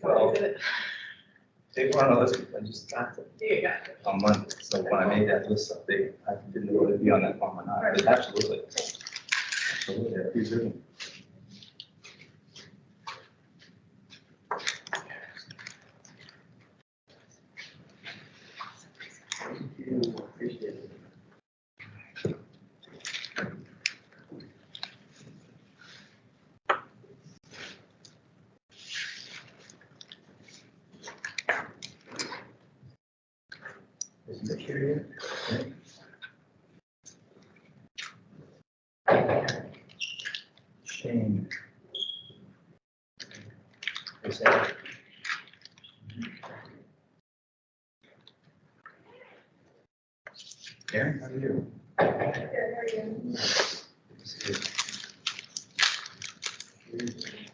Well, they weren't on the list. I just got it on Monday. So when I made that list up, I didn't know whether to be on that form or not. But absolutely. Absolutely. Please do. Thank you. Appreciate it. Isn't it here yet? Shame. Is that? Karen, how are you? Good, how are you?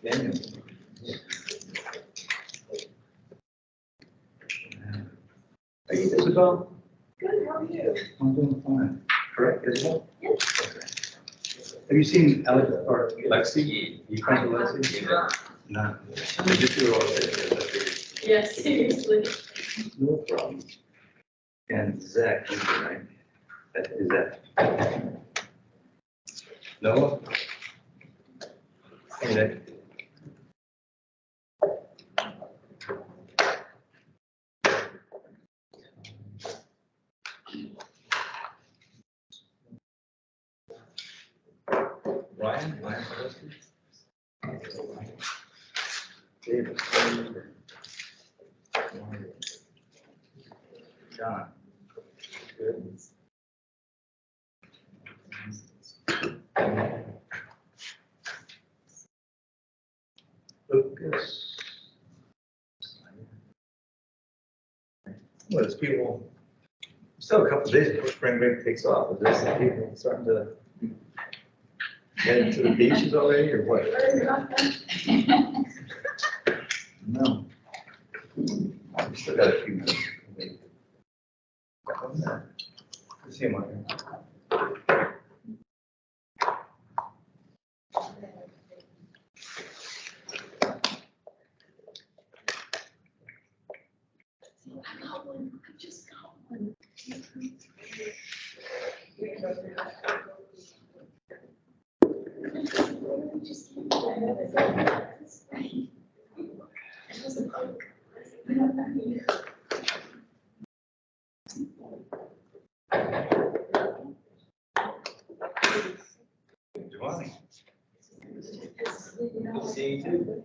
Daniel. Are you, Isabel? Good, how are you? I'm doing fine. Correct, Isabel? Yes. Have you seen Alex or Lexi? You friends with Lexi? No. They just do all this. Yes, seriously. No problem. And Zach, right? That is that. Noah? Hey, Nick. Ryan? David? John? Good. Lucas? Well, it's people, still a couple of days before spring break takes off, but there's some people starting to get into the beaches already, or what? No. We still got a few minutes. Let's see him on here. I got one. I just got one. Giovanni. Good to see you too.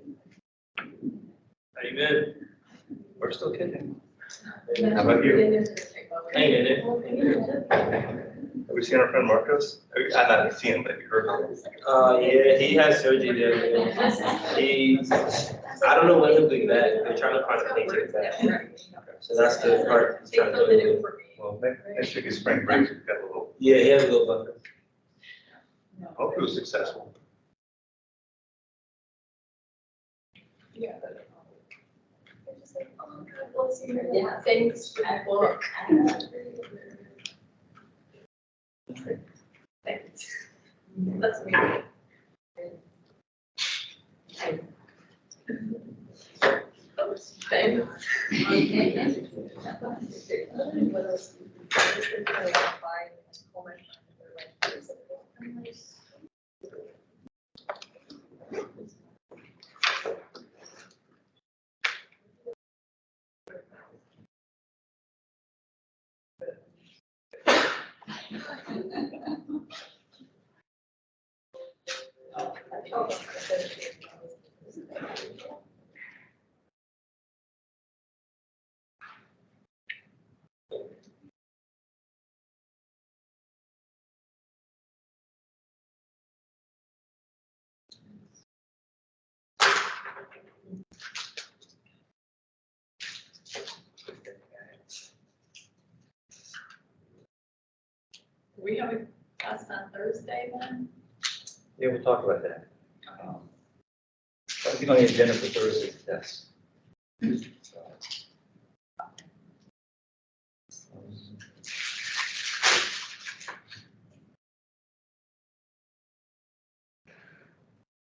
How you been? We're still kicking. How about you? Hanging in it. Have we seen our friend Marcos? I've not seen him, but have you heard of him? Yeah, he has surgery there. I don't know when he'll be back. They're trying to find a plane ticket back. So that's the part he's trying to do. Well, next week is spring break. We've got a little, Yeah, he has a little buffer. hope it was successful. Yeah. Oh, God bless you. Yeah, thanks for that book. Thanks. That's amazing. Oops. We have a class on Thursday then? Yeah, we'll talk about that. I think on the agenda for Thursday, yes.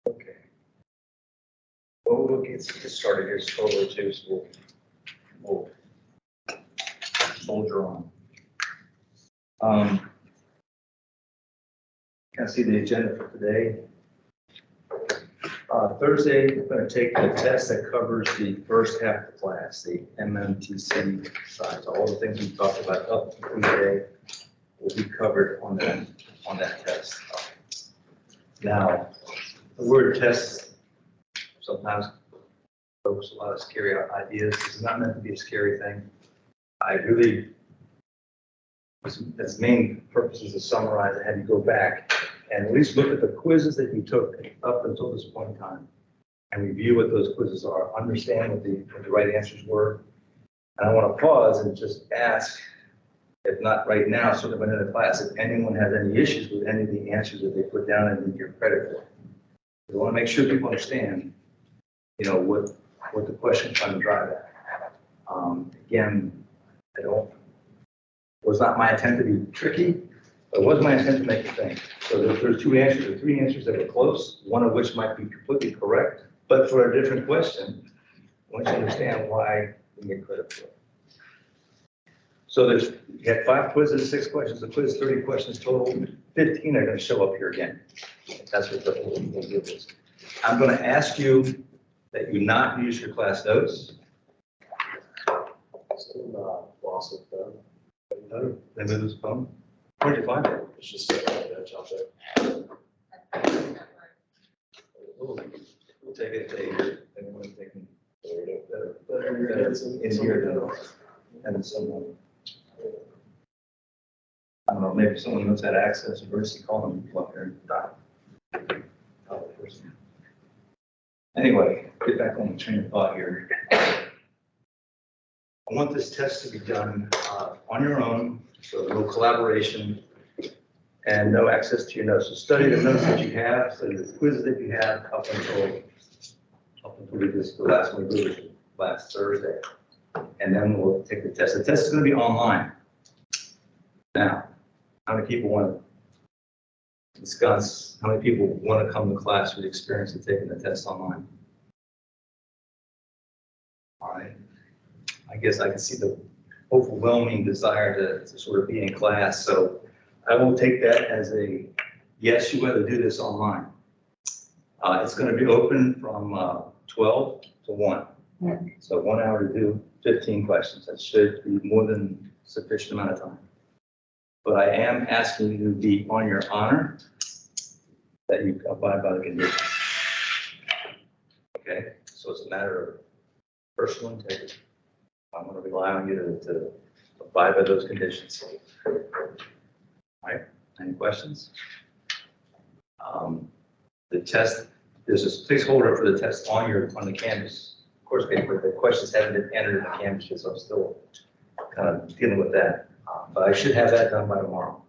Okay. Well, we'll get started here, slowly too, so we'll soldier on. Can I see the agenda for today? Thursday, we're going to take a test that covers the first half of the class, the MMTC side. So all the things we talked about up through today will be covered on that test. Now, the word test sometimes evokes a lot of scary ideas. It's not meant to be a scary thing. I really, its main purpose is to summarize and have you go back and at least look at the quizzes that you took up until this point in time and review what those quizzes are, understand what the right answers were. And I want to pause and just ask, if not right now, sort of in the class, if anyone has any issues with any of the answers that they put down and need your credit for. We want to make sure people understand, you know, what the question is trying to drive at. Again, it was not my intent to be tricky, but it was my intent to make you think. So there's two answers, or three answers that were close, one of which might be completely correct, but for a different question. I want you to understand why you get credit for it. So you had 5 quizzes, 6 questions a quiz, 30 questions total, 15 are going to show up here again. That's what the whole deal is. I'm going to ask you that you not use your class notes. Still lost it though. No, they moved this phone. Where'd you find it? It's just sitting on the bench out there. We'll take it later. Anyone taking it's here though. And someone, I don't know, maybe someone knows how to access emergency call them up there and dial. Anyway, get back on the train of thought here. I want this test to be done on your own, so no collaboration and no access to your notes. So study the notes that you have, study the quizzes that you have up until the last one we did last Thursday. And then we'll take the test. The test is going to be online. Now, how many people want to discuss, how many people want to come to class with the experience of taking the test online? All right. I guess I can see the overwhelming desire to sort of be in class. So I will take that as a yes, you better do this online. It's going to be open from 12 to 1. So 1 hour to do 15 questions. That should be more than sufficient amount of time. But I am asking you to be on your honor that you abide by the conditions. Okay, so it's a matter of personal integrity. I'm going to rely on you to abide by those conditions. All right, any questions? The test, there's a placeholder for the test on the canvas. Of course, the questions haven't been entered in the canvas yet, so I'm still kind of dealing with that. But I should have that done by tomorrow.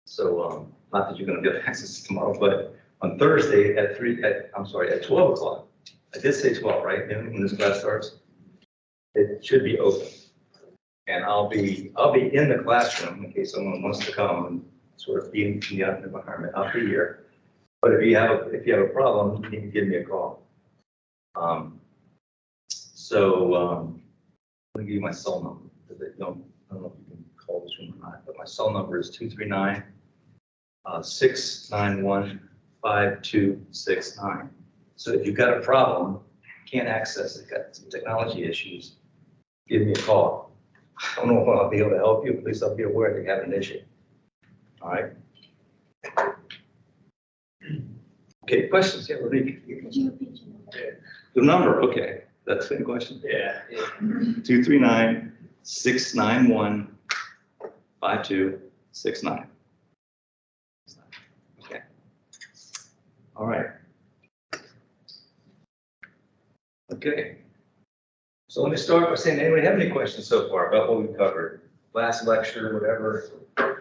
So not that you're going to get access tomorrow, but on Thursday at 12 o'clock. I did say 12, right? When this class starts, it should be open, and I'll be in the classroom in case someone wants to come and sort of be in the environment. I'll be here. But if you have a problem, you need to give me a call. So, I'm gonna give you my cell number, because I don't know if you can call this room or not, but my cell number is 239-691-5269. So if you've got a problem, can't access it, got some technology issues, give me a call. I don't know if I'll be able to help you, but at least I'll be aware that you have an issue. All right? Okay, questions? Yeah, Rodrigo. Could you repeat your number? The number, okay, that's the question. Yeah. 239-691-5269. Okay. All right. Okay. So let me start by saying, anybody have any questions so far about what we covered? Last lecture, whatever,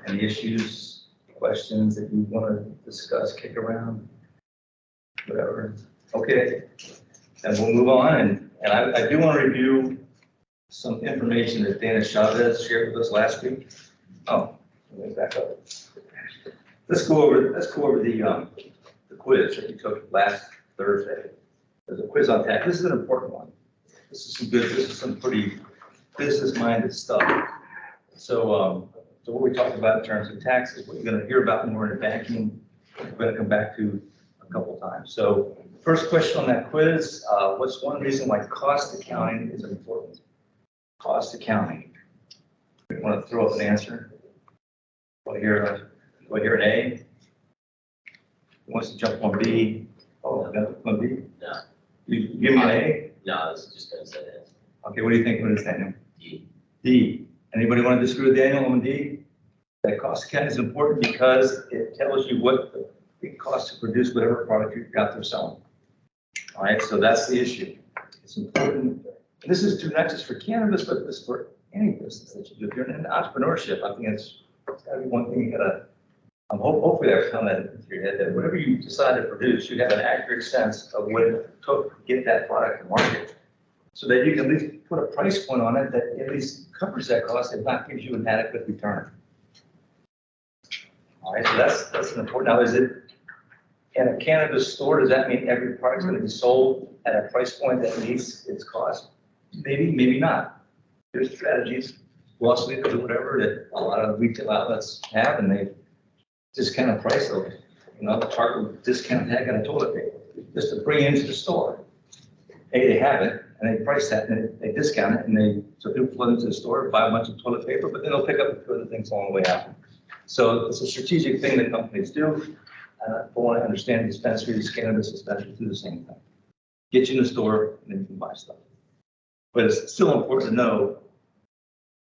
any issues, questions that you want to discuss, kick around, whatever. Okay. And we'll move on. And I do want to review some information that Dana Chavez shared with us last week. Oh, let me back up. Let's go over the quiz that you took last Thursday. There's a quiz on tax. This is an important one. This is some pretty business-minded stuff. So, so what we talked about in terms of taxes, what you're going to hear about more in banking, we're going to come back to a couple of times. So, first question on that quiz: what's one reason why cost accounting is important? Cost accounting. You want to throw up an answer? Do I hear an A? Who wants to jump on B? Oh, I got one B. No. You give me an A? No, I was just gonna say that. Okay, what do you think? What is Daniel? D. D. Anybody want to disagree with Daniel on D? That cost accounting is important because it tells you what it costs to produce whatever product you've got there selling. All right, so that's the issue. It's important. This is true not just for cannabis, but this for any business that you do. If you're in entrepreneurship, I think it's got to be one thing you gotta. Hopefully I've come that into your head that whatever you decide to produce, you have an accurate sense of what it took to get that product to market, so that you can at least put a price point on it that at least covers that cost, if not gives you an adequate return. All right, so that's an important. Now, is it in a cannabis store? Does that mean every product is going to be sold at a price point that meets its cost? Maybe, maybe not. There's strategies, loss leaders or whatever, that a lot of retail outlets have, and they discount a price of, the Target discount tag on a toilet paper, just to bring it into the store. Hey, they have it, and they price that, and they discount it, and so people flood into the store, buy a bunch of toilet paper, but then they'll pick up a few other things along the way out. So it's a strategic thing that companies do. From what I understand, dispensaries, cannabis dispensaries do the same thing. Get you in the store, and then you can buy stuff. But it's still important to know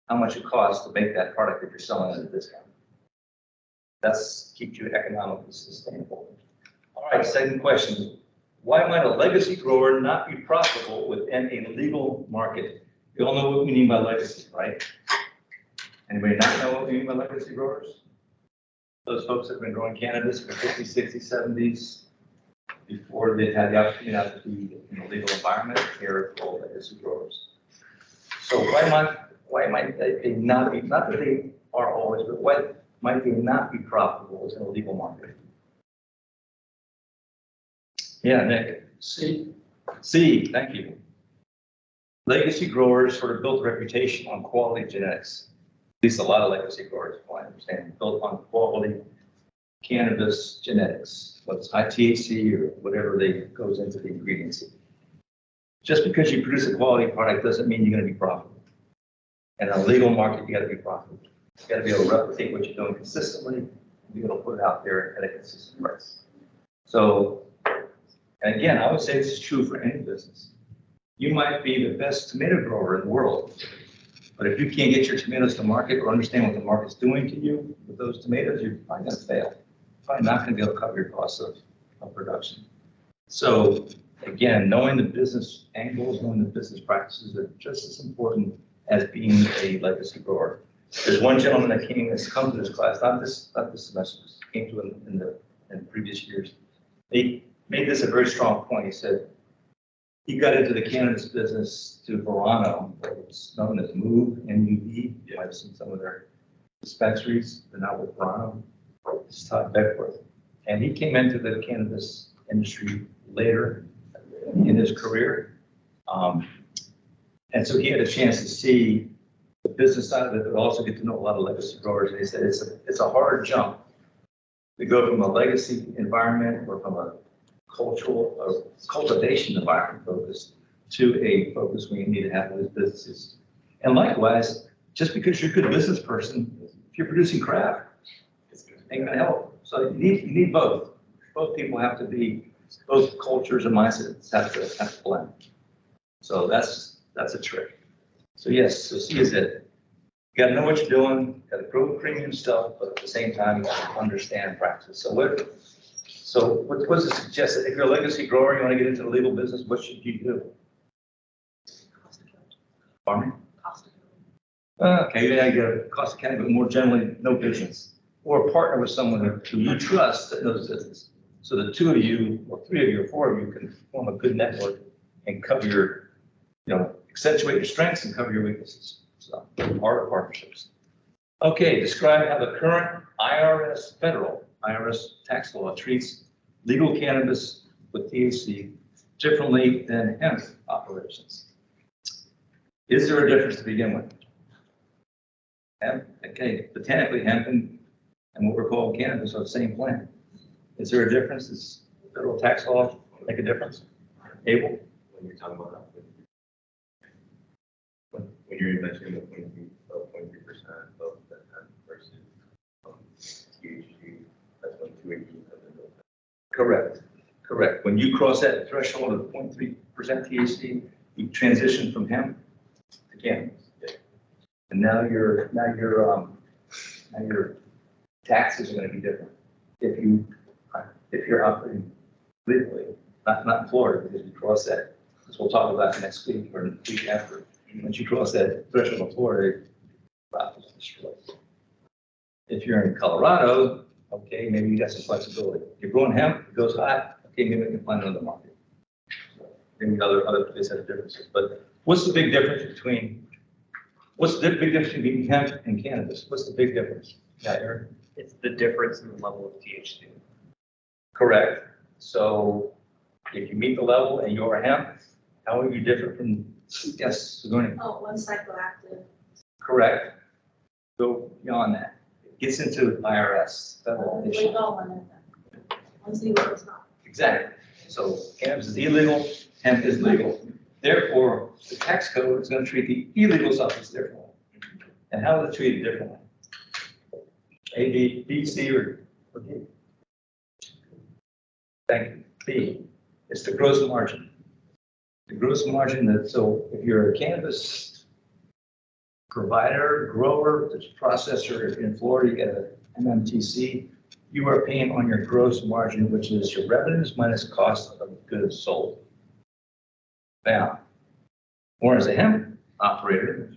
how much it costs to make that product that you're selling at a discount. That's keeps you economically sustainable. All right, second question. Why might a legacy grower not be profitable within a legal market? You all know what we mean by legacy, right? Anybody not know what we mean by legacy growers? Those folks that have been growing cannabis for 50s, 60s, 70s, before they had the opportunity to be in a legal environment, they're called legacy growers. So why might they not be, not that they are always, but why might they not be profitable in a legal market? Yeah, Nick. C, thank you. Legacy growers sort of built a reputation on quality genetics. At least a lot of legacy growers, from what I understand, built on quality cannabis genetics, whether it's high THC or whatever goes into the ingredients. Just because you produce a quality product doesn't mean you're going to be profitable. In a legal market, you got to be profitable. You got to be able to replicate what you're doing consistently and be able to put it out there at a consistent price. So, and again, I would say this is true for any business. You might be the best tomato grower in the world, but if you can't get your tomatoes to market or understand what the market's doing to you with those tomatoes, you're probably going to fail. You're probably not going to be able to cover your costs of production. So again, knowing the business angles, knowing the business practices are just as important as being a legacy grower. There's one gentleman that that's come to this class, not this semester, came to it in previous years. He made this a very strong point. He said he got into the cannabis business to Verano, what's known as Move, M-U-V. You might have seen some of their dispensaries. They're now with Verano. This is Todd Beckworth. And he came into the cannabis industry later in his career. And so he had a chance to see the business side of it, but also get to know a lot of legacy growers. And he said it's a hard jump to go from a legacy environment or from a cultural or cultivation environment focus to a focus where you need to have those businesses. And likewise, just because you're a good business person, if you're producing crap, it ain't gonna help. So you need both. Both people have to be, both cultures and mindsets have to blend. So that's a trick. So yes, so C is it. You gotta know what you're doing, gotta grow premium stuff, but at the same time, you gotta understand practice. So what's the suggestion? If you're a legacy grower, you wanna get into the legal business, what should you do? Farming? Okay, yeah, you got a cost accounting, but more generally, no business. Or partner with someone who you trust that knows business. So the two of you, or three of you, or four of you can form a good network and cover your, accentuate your strengths and cover your weaknesses. So, art of partnerships. Okay, describe how the current federal IRS tax law treats legal cannabis with THC differently than hemp operations. Is there a difference to begin with? Hemp, okay, botanically hemp and what we're calling cannabis are the same plant. Is there a difference? Does federal tax law make a difference? Abel? When you're talking about when you're mentioning the 0.3% of the hemp versus THC, that's when 280 comes into effect. Correct. When you cross that threshold of 0.3% THC, you transition from hemp to cannabis. And now your taxes are going to be different if you're operating legally, not in Florida, because you cross that. As we'll talk about next week or the week after. Once you cross that threshold of Florida, profit is destroyed. If you're in Colorado, okay, maybe you got some flexibility. If you're growing hemp, it goes hot, okay, maybe we can find another market. Maybe other places have differences. But what's the big difference between hemp and cannabis? What's the big difference? Yeah, Eric? It's the difference in the level of THC. Correct. So if you meet the level and you're hemp, how are you different from, yes, Sigourney? Oh, one psychoactive. Correct. Go beyond that. It gets into IRS, federal issue. Legal one is one's legal, it's not. Exactly. So cannabis is illegal, hemp is legal. Therefore, the tax code is going to treat the illegal substance differently. And how is it treated differently? A, B, C, or D? Thank you. B, it's the gross margin. The gross margin so if you're a cannabis provider, grower, processor in Florida, you get an MMTC, you are paying on your gross margin, which is your revenues minus cost of goods sold. Now, whereas a hemp operator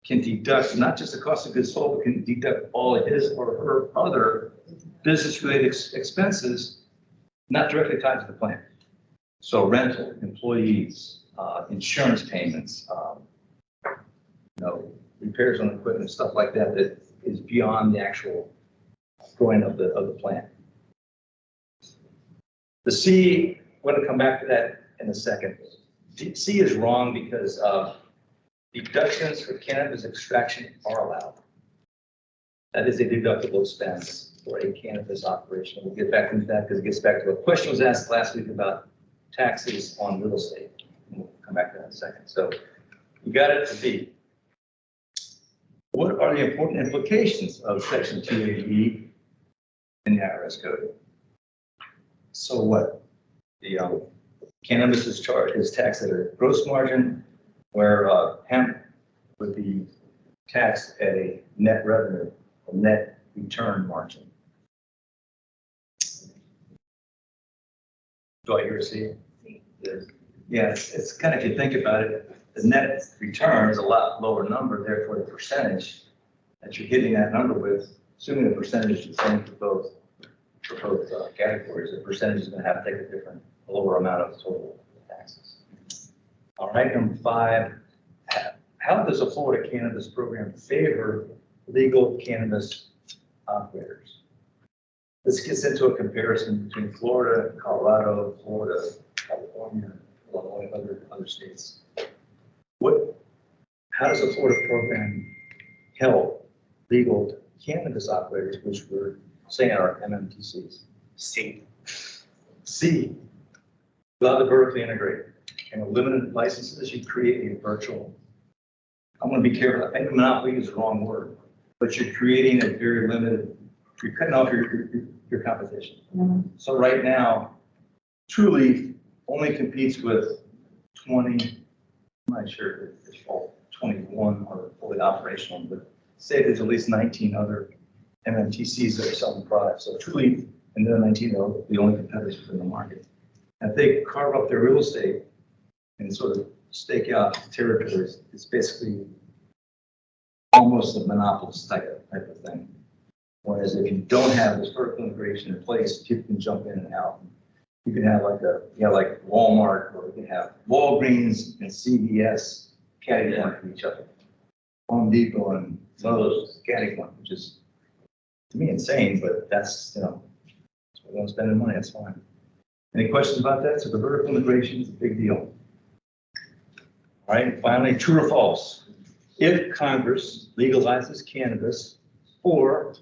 can deduct not just the cost of goods sold, but can deduct all of his or her other business-related expenses not directly tied to the plant. So rental, employees, insurance payments, repairs on equipment, stuff like that, that is beyond the actual growing of the plant. The C, we're going to come back to that in a second. C is wrong because deductions for cannabis extraction are allowed. That is a deductible expense for a cannabis operation. We'll get back into that because it gets back to a question was asked last week about taxes on real estate. We'll come back to that in a second. So you got it to B. What are the important implications of Section 280E in the IRS code? So what? The cannabis is taxed at a gross margin, where hemp would be taxed at a net revenue or net return margin. Do I hear a C? Yeah, it's kind of, if you think about it, the net return is a lot lower number, therefore the percentage that you're hitting that number with, assuming the percentage is the same for both categories, the percentage is going to have to take a lower amount of total taxes. All right, number 5, how does a Florida cannabis program favor legal cannabis operators? This gets into a comparison between Florida, Colorado, California, Illinois, other states. how does the Florida program help legal cannabis operators, which we're saying are MMTCs? C, allow to vertically integrate. And with limited licenses, you create a virtual. I'm going to be careful. I think monopoly is the wrong word, but you're creating a very limited, you're cutting off your competition. So right now, Trulieve only competes with 20, I'm not sure if it's all 21 are fully operational, but say there's at least 19 other MMTCs that are selling products. So Trulieve and the 19 are the only competitors within the market. And if they carve up their real estate and sort of stake out territories, it's basically almost a monopolist type of thing. Whereas if you don't have this vertical integration in place, people can jump in and out. You can have like Walmart, or you can have Walgreens and CVS catty corner from each other. Home Depot and Lowe's catty corner, which is to me insane, but that's, we don't spend money, that's fine. Any questions about that? So the vertical integration is a big deal. All right, and finally, true or false? If Congress legalizes cannabis or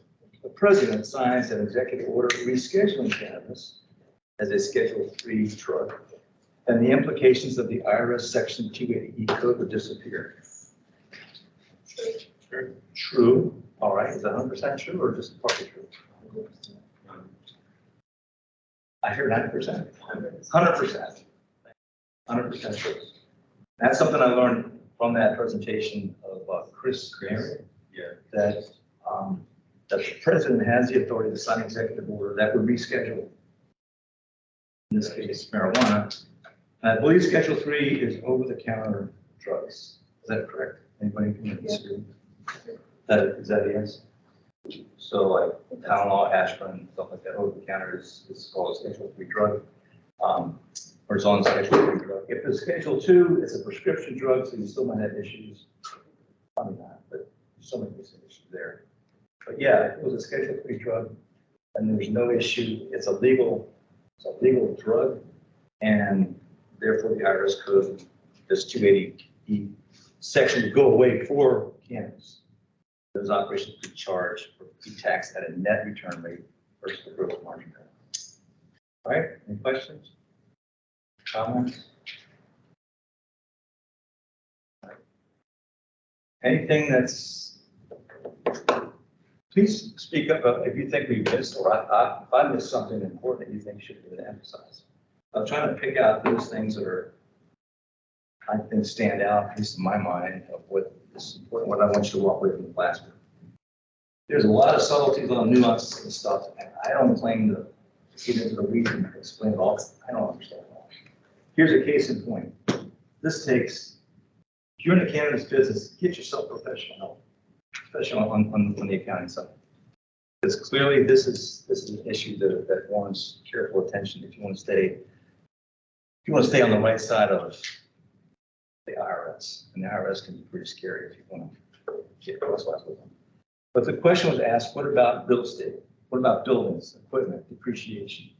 the president signs an executive order rescheduling cannabis as a Schedule III drug, then the implications of the IRS Section 280E code would disappear. True. All right, is that 100% true or just partly true? I hear 90%. 100%. 100% true. That's something I learned from that presentation of Chris Gary. Yeah. That the president has the authority to sign an executive order that would reschedule, in this case, marijuana. And I believe Schedule III is over-the-counter drugs. Is that correct? Anybody can disagree? Is that a yes? So like Tylenol, aspirin, stuff like that, over-the-counter is called a Schedule III drug, or it's on Schedule III drug. If it's Schedule II, it's a prescription drug, so you still might have issues. Probably not, but so many issues there. But yeah, if it was a Schedule III drug, and there's no issue, it's a legal drug, and therefore the IRS code, this 280E section would go away for cannabis. Those operations could charge or be taxed at a net return rate versus the gross margin rate. All right, any questions? Comments? Anything that's, please speak up if you think we missed, or if I missed something important that you think should be emphasized. I'm trying to pick out those things that are, I think, stand out, at least in my mind, of what is important, what I want you to walk away from the class with. There's a lot of subtleties, a lot of nuances and stuff, and I don't claim to get into the weeds and explain it all. I don't understand it all. Here's a case in point. This takes, if you're in the cannabis business, get yourself professional help, especially on the accounting side. Because clearly this is an issue that warrants careful attention if you want to stay on the right side of the IRS. And the IRS can be pretty scary if you want to get crosswise with them. But the question was asked, what about real estate? What about buildings, equipment, depreciation?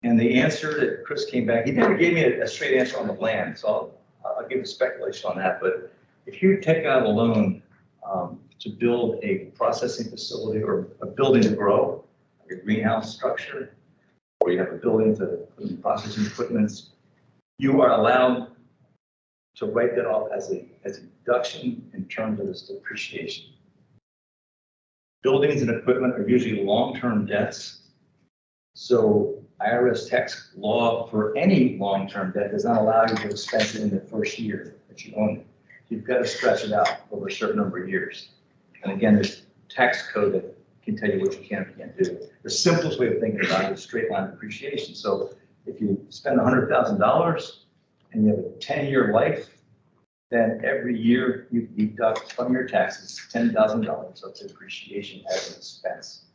And the answer that Chris came back, he never gave me a straight answer on the land, so I'll give a speculation on that. But if you take out a loan to build a processing facility or a building to grow, like a greenhouse structure, or you have a building to put in processing equipment, you are allowed to write that off as a deduction in terms of its depreciation. Buildings and equipment are usually long-term debts. So IRS tax law for any long-term debt does not allow you to expense it in the first year that you own it. You've got to stretch it out over a certain number of years. And again, there's tax code that can tell you what you can and can't do. The simplest way of thinking about it is straight line depreciation. So if you spend $100,000 and you have a 10-year life, then every year you deduct from your taxes $10,000 of depreciation as an expense.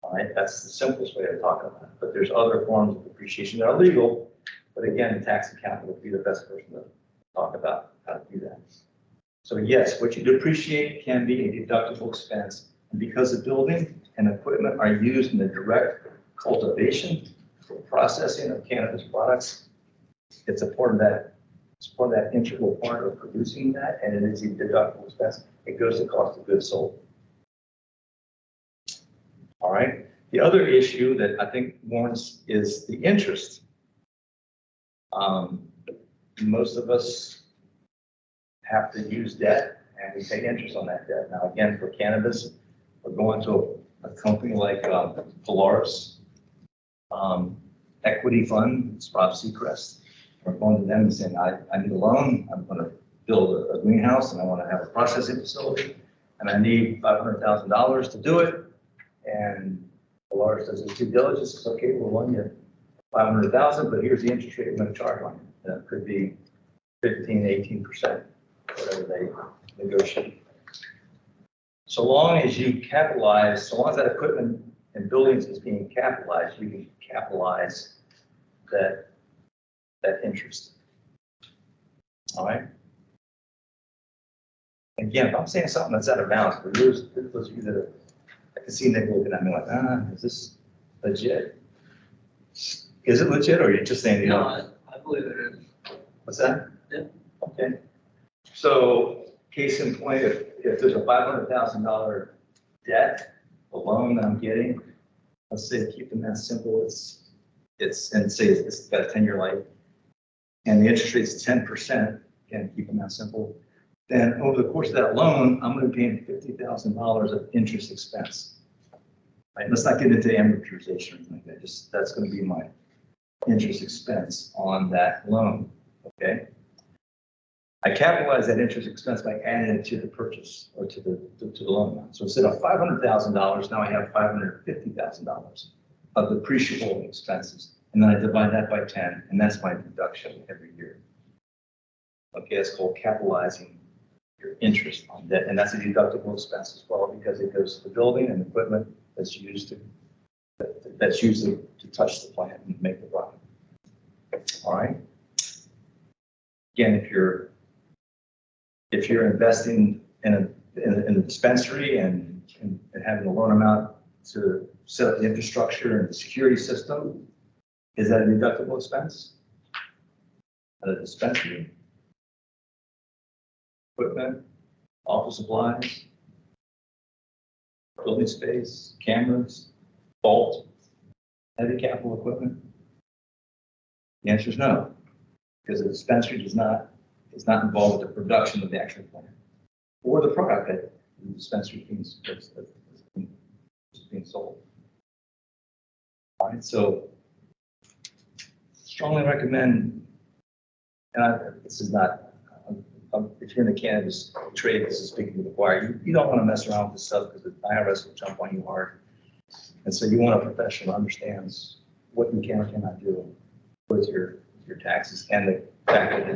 All right, that's the simplest way of talking about it. But there's other forms of depreciation that are legal. But again, the tax accountant would be the best person to talk about how to do that. So yes, what you depreciate can be a deductible expense. And because the building and equipment are used in the direct cultivation or processing of cannabis products, it's a part of that It's part of that integral part of producing that, and it is a deductible expense. It goes to cost of goods sold. All right. The other issue that I think warrants is the interest. Most of us have to use debt, and we pay interest on that debt. Now, again, for cannabis, we're going to a company like Polaris Equity Fund, it's Rob Seacrest. We're going to them and saying, I need a loan. I'm going to build a greenhouse, and I want to have a processing facility, and I need $500,000 to do it. And Polaris does his due diligence. It's okay, we'll loan you $500,000, but here's the interest rate we're going to charge on you. And it could be 15, 18%, whatever they negotiate. So long as you capitalize, so long as that equipment and buildings is being capitalized, you can capitalize that interest. All right. Again, if I'm saying something that's out of bounds, for those of you that are, I can see Nick looking at me like, is this legit? Is it legit, or are you just saying, you know? I believe it is. What's that? Yeah. Okay. So, case in point, if there's a $500,000 debt, a loan that I'm getting, let's say keep the math simple, and say it's got a 10-year life, and the interest rate is 10%, again, keep the math simple, then over the course of that loan, I'm going to be paying $50,000 of interest expense. Right? Let's not get into amortization or anything like that. Just that's going to be my interest expense on that loan. Okay. I capitalize that interest expense by adding it to the purchase or to the loan amount. So instead of $500,000, now I have $550,000 of depreciable expenses, and then I divide that by 10, and that's my deduction every year. Okay, it's called capitalizing your interest on debt, and that's a deductible expense as well because it goes to the building and equipment that's used to touch the plant and make the product. All right. Again, if you're investing in a dispensary and having a loan amount to set up the infrastructure and the security system, is that a deductible expense? At a dispensary? Equipment, office supplies, building space, cameras, vault, heavy capital equipment? The answer is no, because the dispensary is not involved with the production of the actual plant or the product that the dispensary is being sold. All right, so strongly recommend, and this is not, if you're in the cannabis trade, this is speaking to the choir, you don't want to mess around with this stuff because the IRS will jump on you hard. And so you want a professional who understands what you can or cannot do with your taxes, and the fact that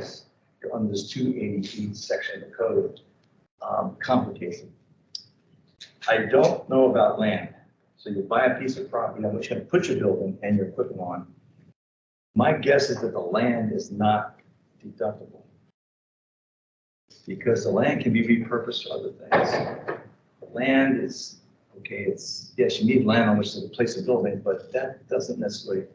you're under this 280E section of the code complicates it. I don't know about land. So you buy a piece of property on which you're going to put your building and your equipment on. My guess is that the land is not deductible because the land can be repurposed for other things. The land is, okay, yes, you need land on which to place a building, but that doesn't necessarily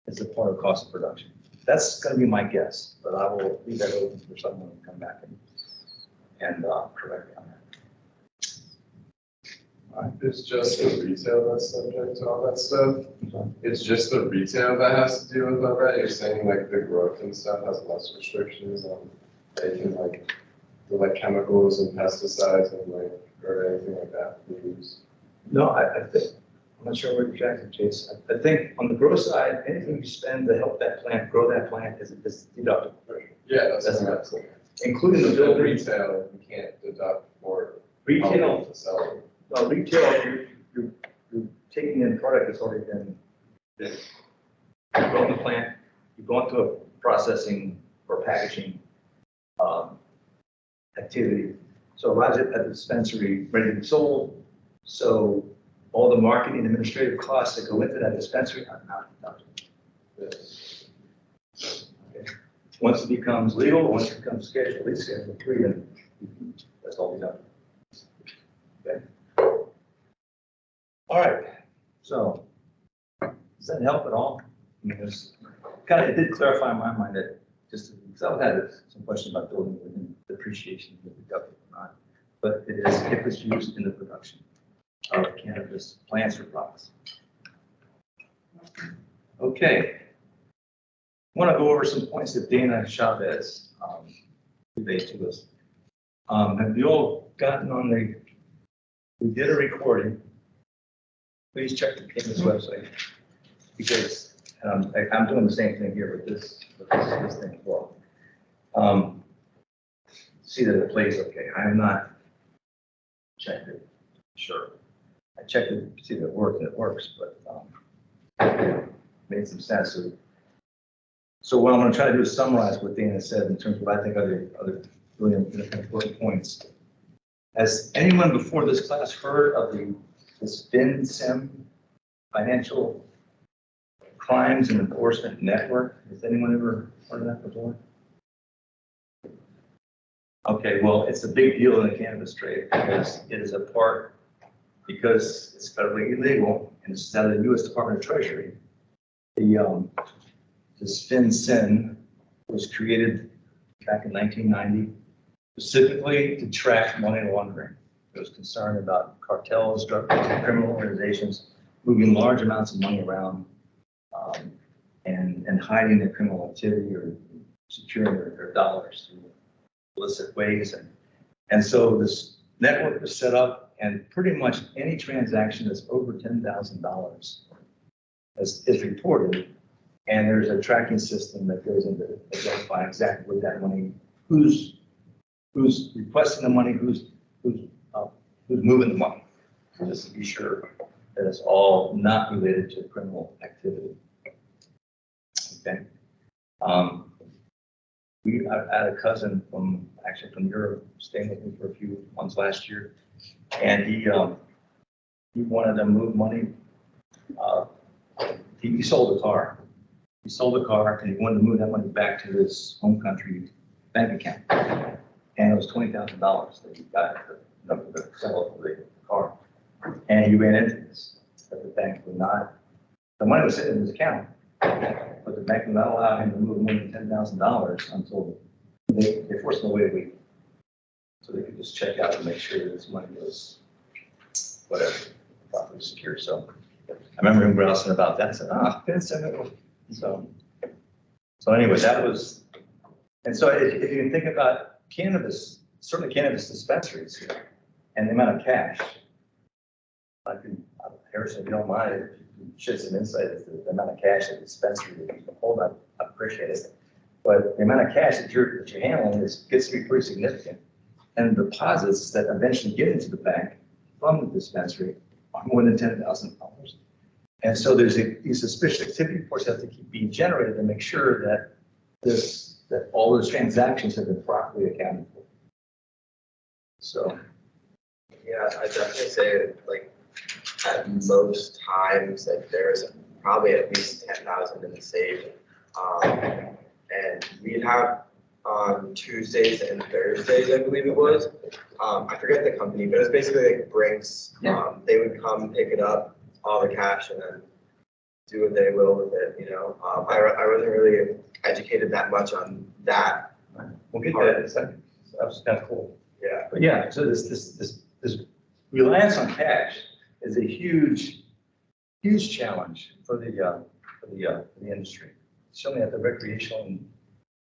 is a part of cost of production. That's going to be my guess, but I will leave that open for someone to come back and correct me on that. All right. It's just the retail that's subject to all that stuff. It's just the retail that has to deal with all that. You're saying like the growth and stuff has less restrictions on taking like chemicals and pesticides and like or anything like that. No, I think, I'm not sure what you're trying to chase. I think on the growth side, anything you spend to help that plant, grow that plant is deductible. Yeah, that's deductible. Including the the building. retail, you can't deduct for Retail, facility. well, retail, you're taking in product that's already been, you go in the plant, you go into a processing or packaging activity. So it arrives at the dispensary ready to be sold. So all the marketing and administrative costs that go into that dispensary are not deductible. Okay. Once it becomes legal, once it becomes scheduled, at least Schedule 3, then that's all done. Okay. All right. So does that help at all? I mean, it did clarify in my mind that just, because I've had some questions about building within depreciation of the government or not, but it is if it's used in the production of cannabis plants or products. Okay. I want to go over some points that Dana Chavez conveyed to us. Have you all gotten on we did a recording. Please check the King's website because I'm doing the same thing here with this thing as well. See that it plays okay. I have not checked it. Sure. I checked it to see that it works and it works, but made some sense. So what I'm going to try to do is summarize what Dana said in terms of what I think are the other really important points. Has anyone before this class heard of this FinCEN Financial Crimes and Enforcement Network? Has anyone ever heard of that before? Okay, well, it's a big deal in the cannabis trade because it is because it's federally illegal and it's out of the U.S. Department of Treasury. This FinCEN was created back in 1990 specifically to track money laundering. It was concerned about cartels, drug criminal organizations moving large amounts of money around and hiding their criminal activity or securing their dollars through illicit ways. And so this network was set up, and pretty much any transaction that's over $10,000 is reported. And there's a tracking system that goes into identifying exactly where that money, who's requesting the money, who's moving the money, just to be sure that it's all not related to criminal activity. Okay. I had a cousin from Europe staying with me for a few months last year, and he wanted to move money. He sold a car. He sold the car and he wanted to move that money back to his home country bank account. And it was $20,000 that he got at the sale of the car. And he ran into this, that the bank would not, the money was sitting in his account, but the bank would not allow him to move more than $10,000 until they forced him to wait a week. So they could just check out and make sure that his money was whatever, properly secure. So I remember him grousing about that. I said, FinCEN. So anyway, that was, and so if you think about cannabis, certainly cannabis dispensaries here, and the amount of cash, Harrison, if you don't mind, shed some insight as to the amount of cash that the dispensary that you can hold, I appreciate it. But the amount of cash that you're handling gets to be pretty significant. And the deposits that eventually get into the bank from the dispensary are more than $10,000. And so there's these suspicious activity reports have to keep being generated to make sure that that all those transactions have been properly accounted for. So. Yeah, I definitely say like at most times like there's probably at least 10,000 in the safe. And we'd have on Tuesdays and Thursdays, I believe it was. I forget the company, but it was basically like Brinks. They would come pick it up, all the cash, and then do what they will with it, you know. I wasn't really educated that much on that. We'll get to that in a second. So that was kind of cool. Yeah. But yeah, so this reliance on cash is a huge challenge for the industry. Certainly at the recreational and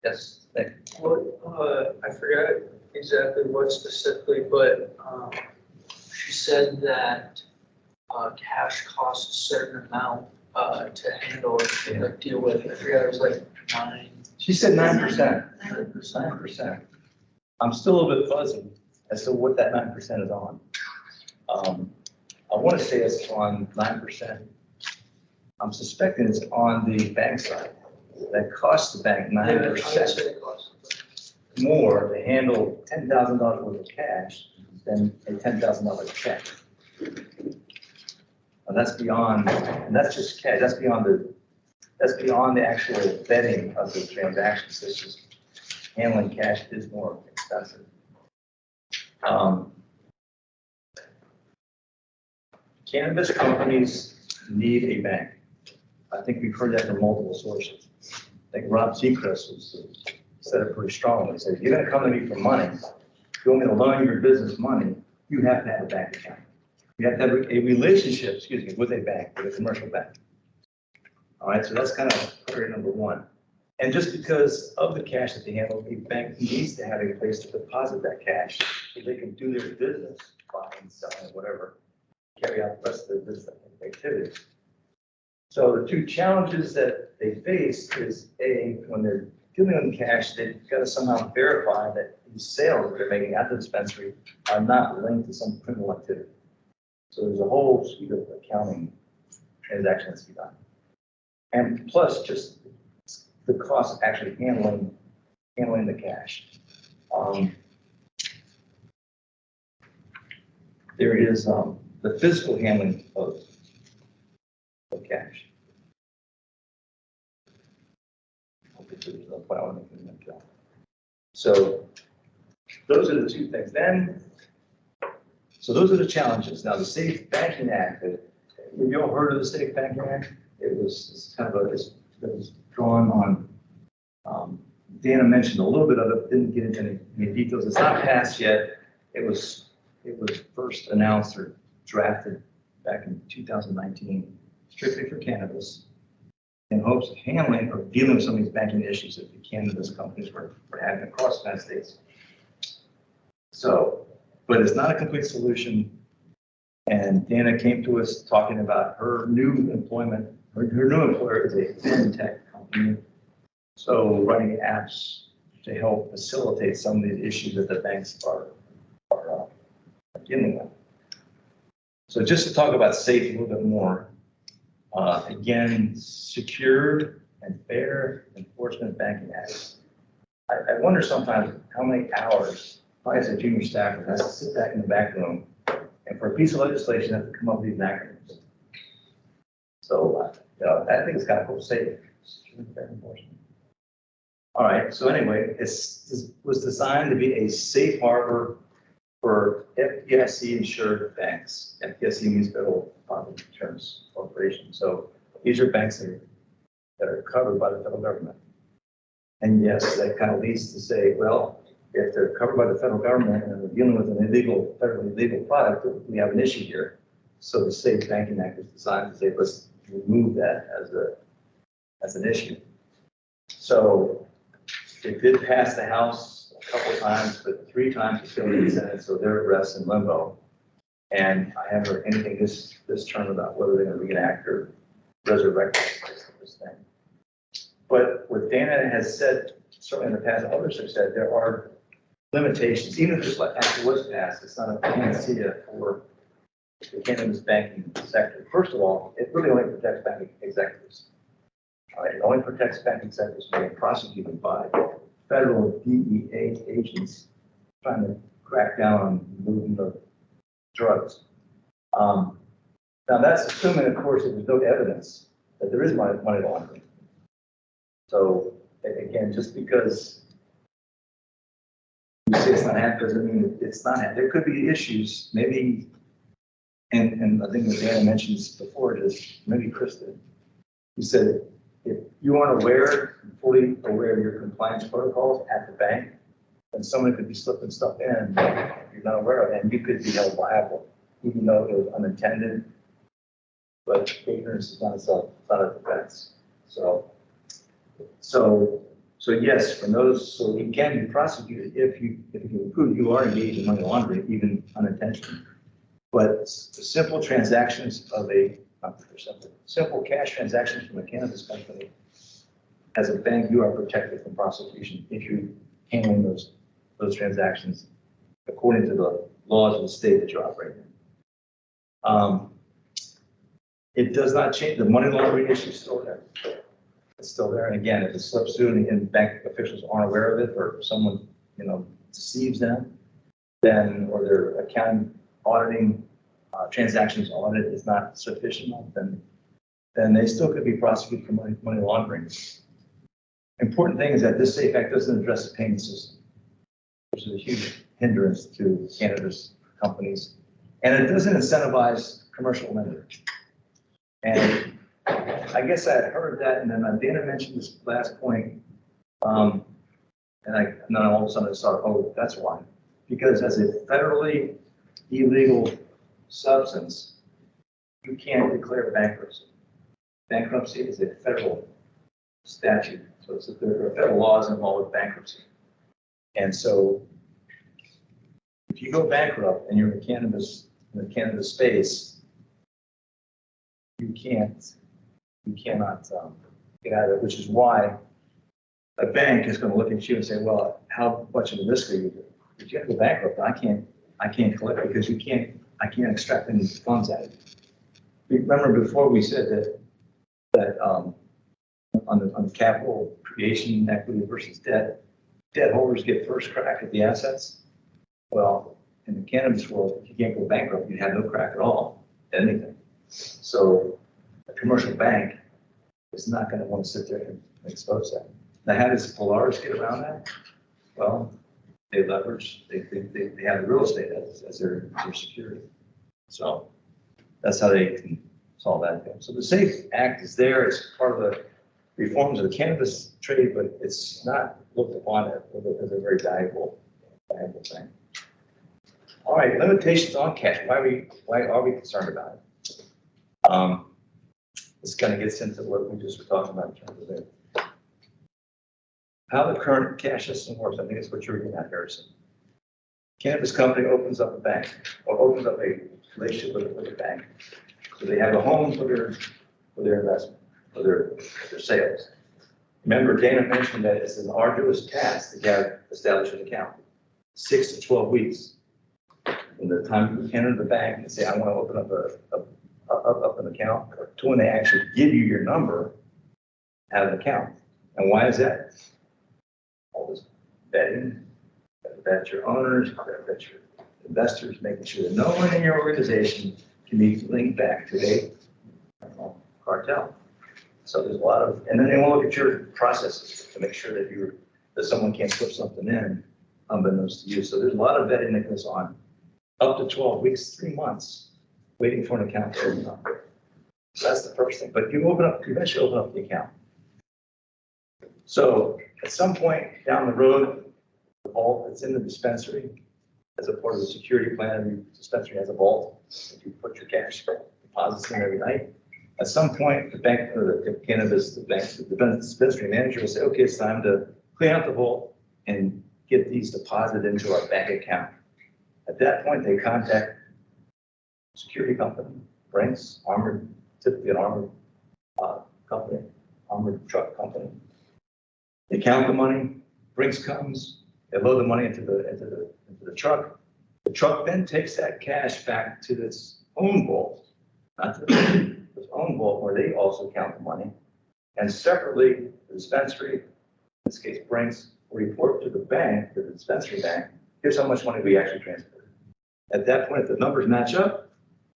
yes, thank you. Well, I forgot exactly what specifically, but she said that cash costs a certain amount to handle and like, deal with. I forgot, it was like 9. She said 9%. 9%. I'm still a little bit fuzzy as to what that 9% is on. I want to say it's on 9%. I'm suspecting it's on the bank side. That costs the bank 9% more to handle $10,000 worth of cash than a $10,000 check. And that's beyond, and that's just cash. That's beyond the actual vetting of the transactions. It's just handling cash is more expensive. Cannabis companies need a bank. I think we've heard that from multiple sources. I think Rob Seacrest was said it pretty strongly. He said, if you're gonna come to me for money, if you want me to loan your business money, you have to have a bank account. You have to have a relationship, excuse me, with a bank, with a commercial bank. All right, so that's kind of priority number one. And just because of the cash that they handle, a bank needs to have a place to deposit that cash so they can do their business, buying, selling, whatever, carry out the rest of their business activities. So the two challenges that they face is A, when they're dealing with cash, they've got to somehow verify that these sales that they're making at the dispensary are not linked to some criminal activity. So there's a whole suite of accounting transactions to be done. And plus just the cost of actually handling the cash. There is the physical handling of cash. So those are the two things. So those are the challenges. Now the Safe Banking Act, have you all heard of the Safe Banking Act? It was kind of it was drawn on, Dana mentioned a little bit of it, didn't get into any details. It's not passed yet. It was first announced or drafted back in 2019, strictly for cannabis, in hopes of handling or dealing with some of these banking issues that the cannabis companies were having across the United States. So, but it's not a complete solution. And Dana came to us talking about her new employment. Her new employer is a fintech company. So writing apps to help facilitate some of these issues that the banks are dealing with. So just to talk about SAFE a little bit more, again, secured and fair enforcement of banking acts. I wonder sometimes how many hours, probably as a junior staffer, has to sit back in the back room and for a piece of legislation have to come up with these acronyms. So I think it's kind of cool. SAFE, secured and fair enforcement. All right, so anyway, it was designed to be a safe harbor for FDIC insured banks. FDIC means Federal Deposit Insurance Corporation. So these are banks that are covered by the federal government. And yes, that kind of leads to say, well, if they're covered by the federal government and we're dealing with an federally illegal product, we have an issue here. So the Safe Banking Act is designed to say, let's remove that as an issue. So it did pass the House a couple times, but 3 times it's still in the Senate, so they're at rest in limbo. And I haven't heard anything this term about whether they're going to reenact or resurrect this thing. But what Dana has said, certainly in the past, others have said, there are limitations, even if this act was passed, it's not a panacea for the cannabis banking sector. First of all, it really only protects banking executives. All right, it only protects banking executives from being prosecuted by federal DEA agents trying to crack down on the movement of drugs. Now that's assuming, of course, that there's no evidence that there is money laundering. So again, just because you say it's not happening doesn't mean it's not happening. There could be issues, maybe, and I think what Dana mentioned before, is maybe Chris did. He said, if you aren't fully aware of your compliance protocols at the bank, then someone could be slipping stuff in you're not aware of, and you could be held liable, even though it was unintended. But ignorance is not a defense. So yes, from those, so you can be prosecuted if you can prove you are engaged in money laundering, even unintentionally. But the simple transactions of simple cash transactions from a cannabis company, as a bank, you are protected from prosecution if you're handling those transactions according to the laws of the state that you're operating in. It does not change, the money laundering issue is still there. It's still there, and again, if it slips through and bank officials aren't aware of it, or someone deceives them, then, or their accounting auditing transactions audit is not sufficient, then they still could be prosecuted for money laundering. Important thing is that this SAFE Act doesn't address the payment system, which is a huge hindrance to cannabis companies, and it doesn't incentivize commercial lenders. And I guess I had heard that, and then Dana mentioned this last point. And then all of a sudden I saw, oh, that's why. Because as a federally illegal substance, you can't declare bankruptcy. Bankruptcy is a federal statute, so there are federal laws involved with bankruptcy. And so if you go bankrupt and you're in the cannabis space, you cannot get out of it, which is why a bank is going to look at you and say, well, how much of a risk are you? If you have to go bankrupt, I can't collect because I can't extract any funds out of it. Remember before we said that on the capital creation equity versus debt holders get first crack at the assets. Well, in the cannabis world, if you can't go bankrupt, you have no crack at all at anything. So a commercial bank is not going to want to sit there and expose that. Now, how does Polaris get around that? Well, they leverage, they have the real estate as their security. So that's how they can solve that. So the SAFE Act is there. It's part of the reforms of the cannabis trade, but it's not looked upon as a very valuable thing. All right, limitations on cash. Why are we concerned about it? This kind of gets into what we just were talking about in terms of it. How the current cash system works. I think that's what you're getting at, Harrison. Cannabis company opens up a bank or opens up a relationship with a bank. So they have a home for their investment, for their sales. Remember, Dana mentioned that it's an arduous task to get established an account, 6 to 12 weeks. From the time you enter the bank and say, I want to open up an account, to when they actually give you your number, have an account. And why is that? All this betting, vet your owners, vet your investors, making sure that no one in your organization can be linked back to a cartel. So there's a lot of, and then they want to look at your processes to make sure that someone can't slip something in unbeknownst to you. So there's a lot of vetting that goes on, up to 12 weeks, 3 months, waiting for an account to open up. So that's the first thing. But you eventually open up the account. So at some point down the road, the vault that's in the dispensary, as a part of the security plan, every dispensary has a vault that you put your cash deposits in every night. At some point, the bank or the cannabis, the dispensary manager will say, okay, it's time to clean out the vault and get these deposited into our bank account. At that point, they contact security company, Brinks, typically an armored company, armored truck company. They count the money, Brinks comes, they load the money into the truck. The truck then takes that cash back to its own vault, not to its own vault, where they also count the money. And separately, the dispensary, in this case Brinks, will report to the bank, to the dispensary bank, here's how much money we actually transferred. At that point, if the numbers match up,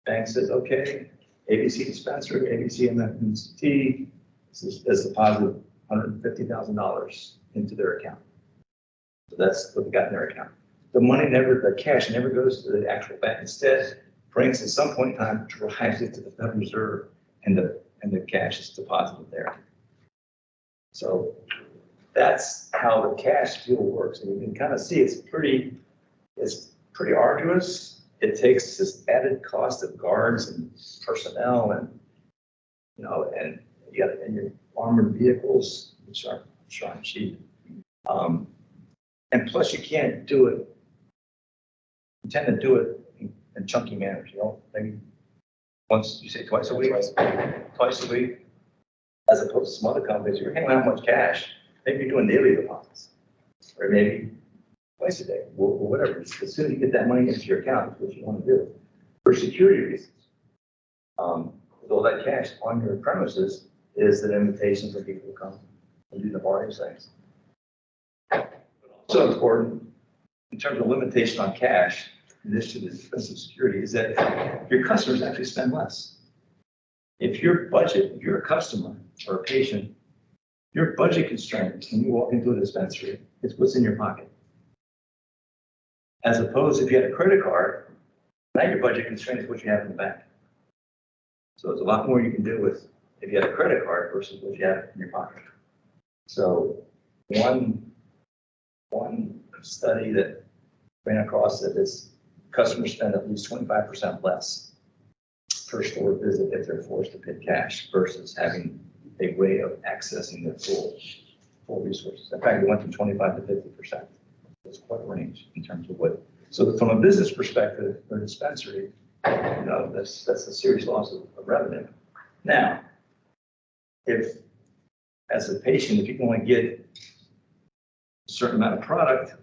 bank says, okay, ABC dispensary, ABC MFT has deposited $150,000 into their account. So that's what they got in their account. The cash never goes to the actual bank. Instead, Brinks at some point in time drives it to the Federal Reserve, and the cash is deposited there. So that's how the cash deal works, and you can kind of see it's pretty arduous. It takes this added cost of guards and personnel, and and you got your armored vehicles, which aren't cheap. And plus, you can't do it. You tend to do it in chunky manners. Maybe once, you say twice a week, as opposed to some other companies. You're handling how much cash. Maybe you're doing daily deposits, or maybe twice a day, or whatever. As soon as you get that money into your account, that's what you want to do. For security reasons, with all that cash on your premises is an invitation for people to come and do the various things. Also important in terms of limitation on cash, in addition to the defense of security, is that your customers actually spend less. If you're a customer or a patient, your budget constraint when you walk into a dispensary is what's in your pocket. As opposed to if you had a credit card, now your budget constraint is what you have in the bank. So there's a lot more you can do with if you have a credit card versus what you have in your pocket. So one one study that ran across that is customers spend at least 25% less per store visit if they're forced to pay cash versus having a way of accessing their full resources. In fact, it went from 25 to 50%. It's quite a range in terms of what. So from a business perspective, or dispensary, that's a serious loss of revenue. Now, if as a patient, if you can only get a certain amount of product,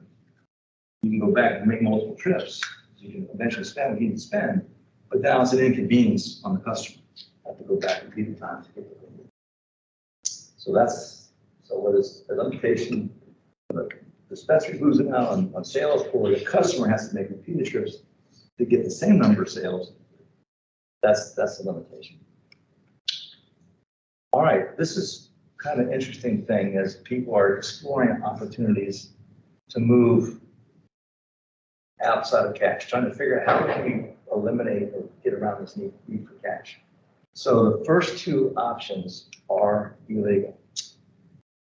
you can go back and make multiple trips. You can eventually spend what you need to spend, but now it's an inconvenience on the customer. Have to go back and feed the time to get the food. So what is the limitation? The dispensary losing out on sales, or the customer has to make repeated trips to get the same number of sales. That's the limitation. All right, this is kind of an interesting thing as people are exploring opportunities to move outside of cash, trying to figure out how can we eliminate or get around this need for cash. So the first two options are illegal.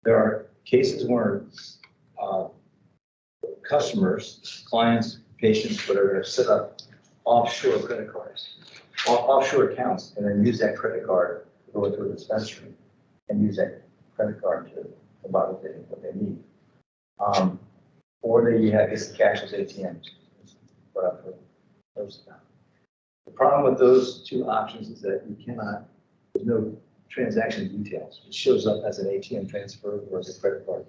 There are cases where customers, clients, patients, whatever, have set up offshore credit cards, offshore accounts, and then use that credit card to go into a dispensary and use that credit card to buy what they need. Or they have this cashless ATMs. The problem with those two options is that you cannot, there's no transaction details. It shows up as an ATM transfer or as a credit card.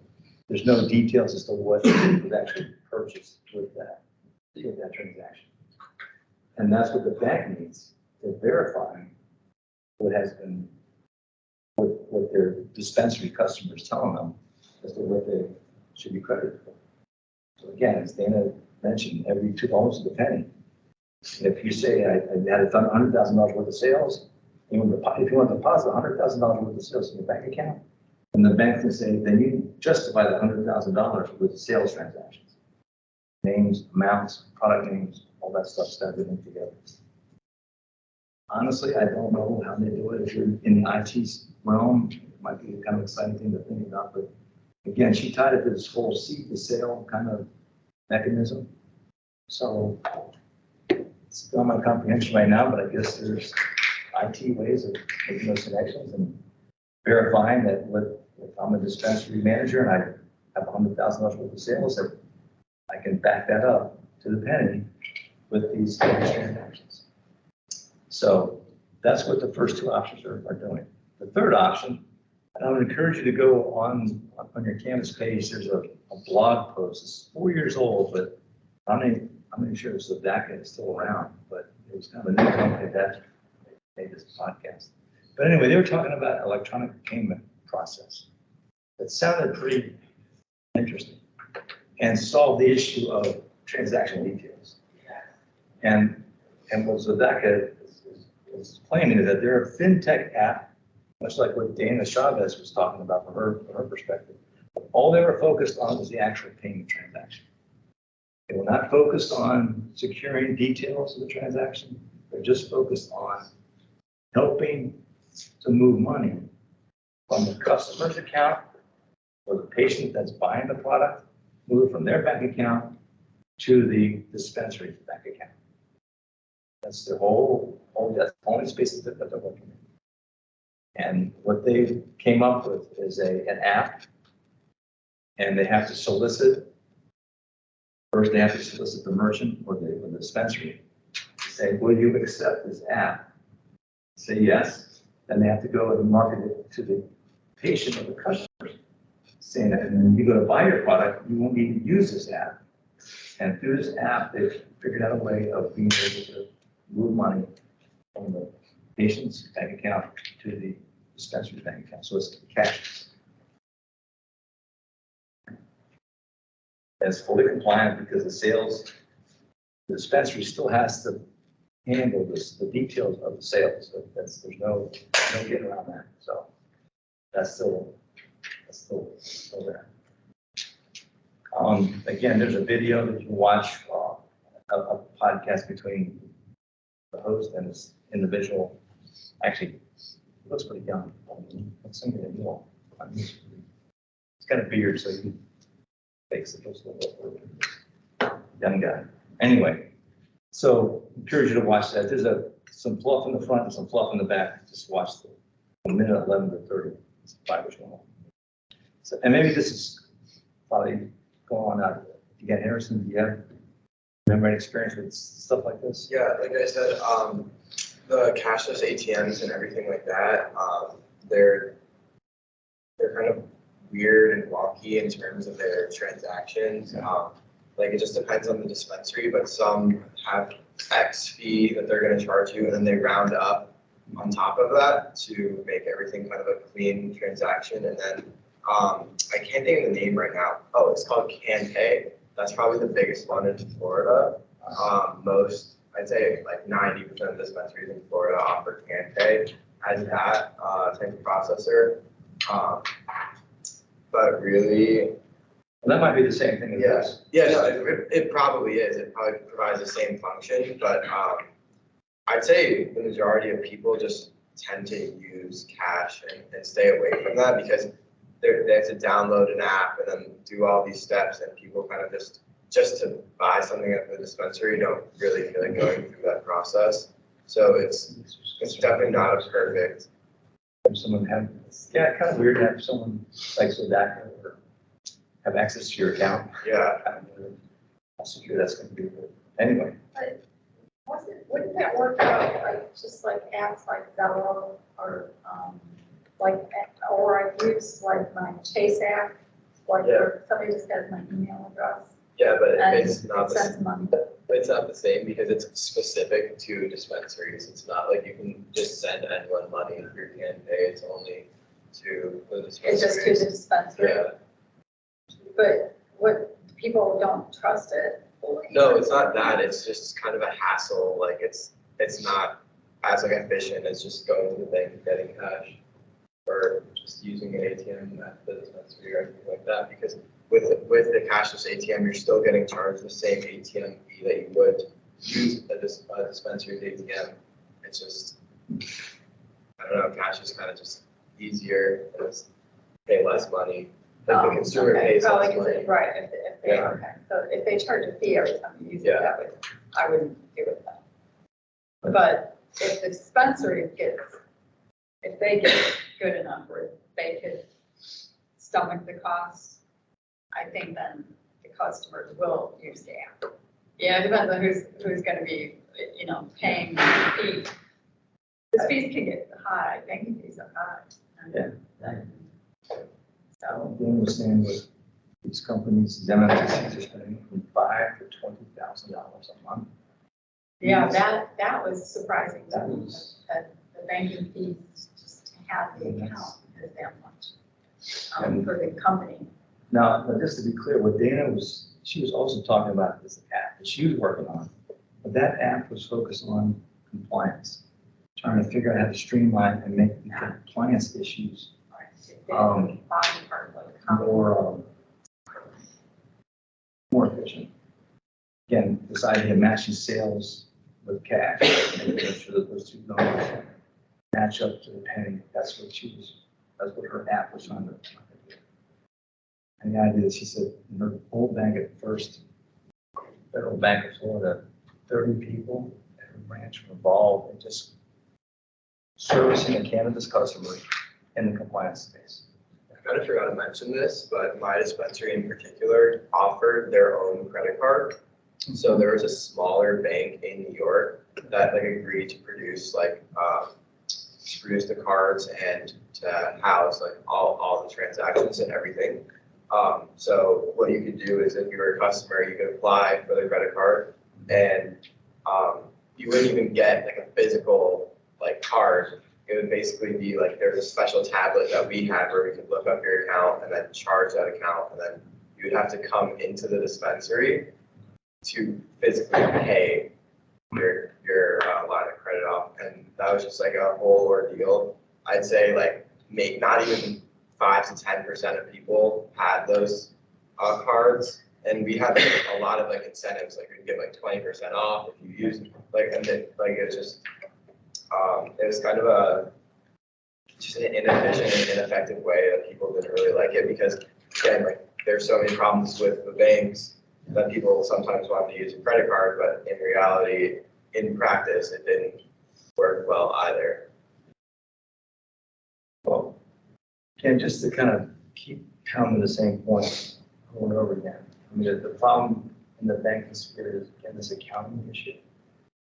There's no details as to what was actually purchased with that transaction. And that's what the bank needs to verify what their dispensary customers telling them as to what they should be credited for. So again, as Dana mentioned, every $2 is a penny. If you say I had $100,000 worth of sales, if you want to deposit $100,000 worth of sales in your bank account, and the bank can say, then you justify the $100,000 with sales transactions. Names, amounts, product names, all that stuff started in together. Honestly, I don't know how they do it. If you're in the IT realm, it might be a kind of exciting thing to think about. But again, she tied it to this whole seed to sale kind of mechanism. So it's beyond my comprehension right now, but I guess there's IT ways of making those connections and verifying that if I'm a dispensary manager and I have $100,000 worth of sales, that I can back that up to the penny with these transactions. So that's what the first two options are doing. The third option, and I would encourage you to go on your Canvas page. There's a blog post. It's 4 years old, but I'm not even sure if Sodaka is still around, but it was kind of a new company that made this podcast. But anyway, they were talking about electronic payment process. It sounded pretty interesting and solved the issue of transaction details. And what Sodaka is claiming is that they're a fintech app, much like what Dana Chavez was talking about from her perspective. All they were focused on was the actual payment transaction. They were not focused on securing details of the transaction. They're just focused on helping to move money from the customer's account or the patient that's buying the product, move it from their bank account to the dispensary's bank account. That's their that's the only space that they're looking in. And what they came up with is an app, and they have to solicit. First, they have to solicit the merchant or the dispensary to say, will you accept this app? Say yes. Then they have to go and market it to the patient or the customer, saying that when you go to buy your product, you won't need to use this app. And through this app, they've figured out a way of being able to move money from the patient's bank account to the dispensary's bank account. So it's cash. It's fully compliant because the dispensary still has to handle the details of the sales. So there's no getting around that. So that's still there. Again, there's a video that you can watch, a podcast between the host and this individual. Actually, he looks pretty young. Let's sing it in more. He's got a beard, so Fakes it, goes a little bit. Young guy. Anyway, so I encourage you to watch that. There's some fluff in the front and some fluff in the back. Just watch the minute 11 to 30. It's 5 or 12. So, and maybe this is probably going on out. Again, Harrison, do you have memory and experience with stuff like this? Yeah, like I said, the cashless ATMs and everything like that, they're kind of weird and wonky in terms of their transactions. Like it just depends on the dispensary, but some have X fee that they're gonna charge you, and then they round up on top of that to make everything kind of a clean transaction. And then I can't think of the name right now. Oh, it's called Can Pay. That's probably the biggest one in Florida. Most, I'd say like 90% of dispensaries in Florida offer Can Pay as that type of processor. But really, Well, that might be the same thing as this. yeah, no, it probably is. It probably provides the same function, but I'd say the majority of people just tend to use cash and stay away from that because they have to download an app and then do all these steps, and people kind of just to buy something at the dispensary don't really feel like going through that process. So it's definitely not a perfect. Have someone have, yeah, kind of weird to have someone like Sodaka or have access to your account. Yeah. I'm sure that's going to be good. Anyway. Wouldn't that work out like, just like apps like Zello or, or I use like my Chase app, like where somebody just has my email address. Yeah, but And it's not it sends money. it's not the same because it's specific to dispensaries. It's not like you can just send anyone money through Can Pay. It's only to the dispensaries. It's just to the dispensary. Yeah. But what, people don't trust it. No, it's not that. It's just kind of a hassle. Like it's not as like efficient as just going to the bank and getting cash or just using an ATM at the dispensary or anything like that. Because with the cashless ATM, you're still getting charged the same ATM fee that you would use a dispensary's ATM. It's just, I don't know, cash is kind of just easier and it's pay less money. Like the consumer Okay, pays probably less 'cause money. it- right, if they, Yeah. okay, so if they charge a fee every time you use it, Yeah. that would, I wouldn't do it then. But if the dispensary if they get good enough where they could stomach the cost, I think then the customers will use the app. Yeah, it depends on who's gonna be, paying the fee. The fees can get high, banking fees are high. Yeah. So, Dan was saying with these companies, these MFTCs are spending from $5,000 to $20,000 a month. yeah, that was surprising to That me, was- that the banking fees just to have the account is that much And- for the company. Now, just to be clear, what Dana she was also talking about this app that she was working on. But that app was focused on compliance, trying to figure out how to streamline and make the compliance issues Body part of the company. more efficient. Again, this idea of matching sales with cash, making sure that those two numbers match up to the penny. That's what her app was trying to do. And the idea is, she said, in her old bank at First Federal Bank of Florida, 30 people at her branch were involved in just servicing the cannabis customers in the compliance space. I kind of forgot to mention this, but my dispensary in particular offered their own credit card. So there was a smaller bank in New York that like agreed to produce the cards and to house like all the transactions and everything. So what you could do is if you were a customer, you could apply for the credit card and you wouldn't even get like a physical like card. It would basically be like there's a special tablet that we have where we could look up your account and then charge that account, and then you would have to come into the dispensary to physically pay your line of credit off, and that was just like a whole ordeal. I'd say like not even 5 to 10% of people had those cards, and we had like, a lot of like incentives, like we'd get like 20% off if you used and then, like it was just. It was kind of just an inefficient and ineffective way that people didn't really like it because, again, like there's so many problems with the banks that people sometimes want to use a credit card, but in reality, in practice, it didn't work well either. Well, and just to kind of keep counting the same points over and over again. I mean, the problem in the banking sphere is, again, this accounting issue